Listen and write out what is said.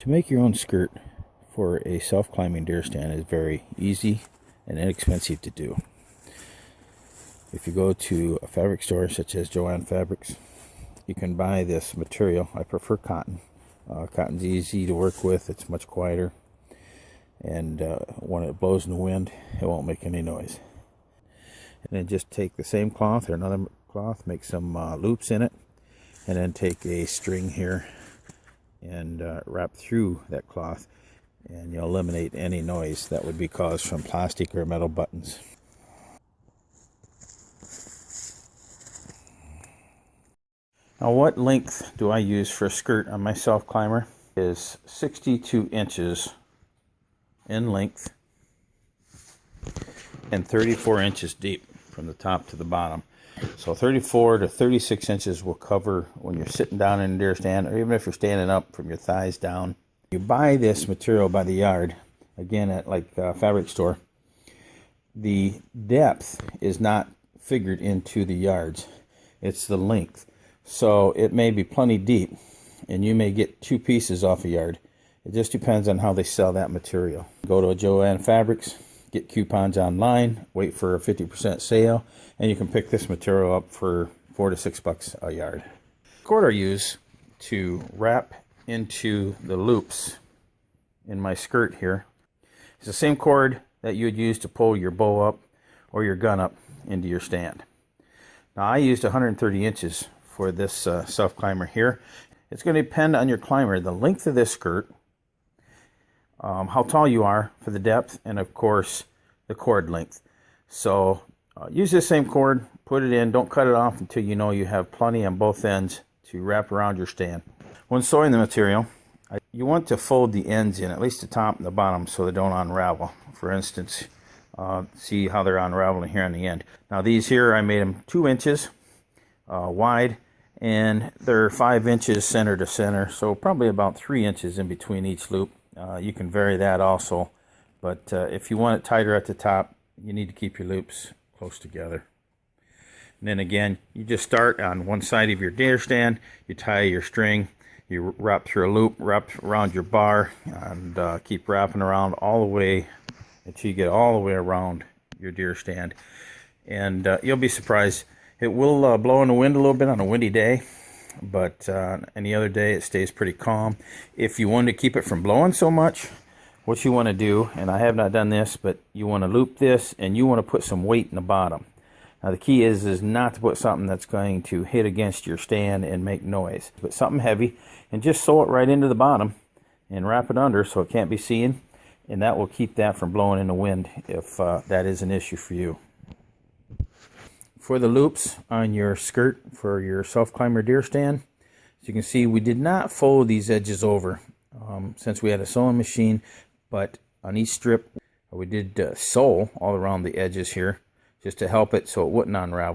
To make your own skirt for a self-climbing deer stand is very easy and inexpensive to do. If you go to a fabric store such as Joann Fabrics, you can buy this material. I prefer cotton. Cotton's easy to work with, it's much quieter, and when it blows in the wind it won't make any noise. And then just take the same cloth or another cloth, make some loops in it, and then take a string here and wrap through that cloth, and you'll eliminate any noise that would be caused from plastic or metal buttons. Now, what length do I use for a skirt on my self climber? Is 62 inches in length and 34 inches deep from the top to the bottom. So 34 to 36 inches will cover when you're sitting down in a deer stand, or even if you're standing up from your thighs down. You buy this material by the yard, again at like a fabric store. The depth is not figured into the yards, it's the length. So it may be plenty deep and you may get 2 pieces off a yard. It just depends on how they sell that material. Go to a Joann Fabrics, get coupons online, wait for a 50% sale, and you can pick this material up for $4 to $6 a yard. The cord I use to wrap into the loops in my skirt here is the same cord that you would use to pull your bow up or your gun up into your stand. Now, I used 130 inches for this self climber here. It's going to depend on your climber, the length of this skirt, how tall you are for the depth, and of course the cord length. So use this same cord, put it in, don't cut it off until you know you have plenty on both ends to wrap around your stand. When sewing the material, you want to fold the ends in, at least the top and the bottom, so they don't unravel. For instance, see how they're unraveling here on the end. Now these here, I made them 2 inches wide, and they're 5 inches center to center, so probably about 3 inches in between each loop. You can vary that also, but if you want it tighter at the top, you need to keep your loops close together. And then again, you just start on one side of your deer stand, you tie your string, you wrap through a loop, wrap around your bar, and keep wrapping around all the way until you get all the way around your deer stand. And you'll be surprised. It will blow in the wind a little bit on a windy day, but any other day it stays pretty calm. If you want to keep it from blowing so much, what you want to do, and I have not done this, but you want to loop this and you want to put some weight in the bottom. Now the key is not to put something that's going to hit against your stand and make noise, but something heavy, and just sew it right into the bottom and wrap it under so it can't be seen, and that will keep that from blowing in the wind if that is an issue for you. For the loops on your skirt for your self-climber deer stand, as you can see, we did not fold these edges over since we had a sewing machine, but on each strip we did sew all around the edges here just to help it so it wouldn't unravel.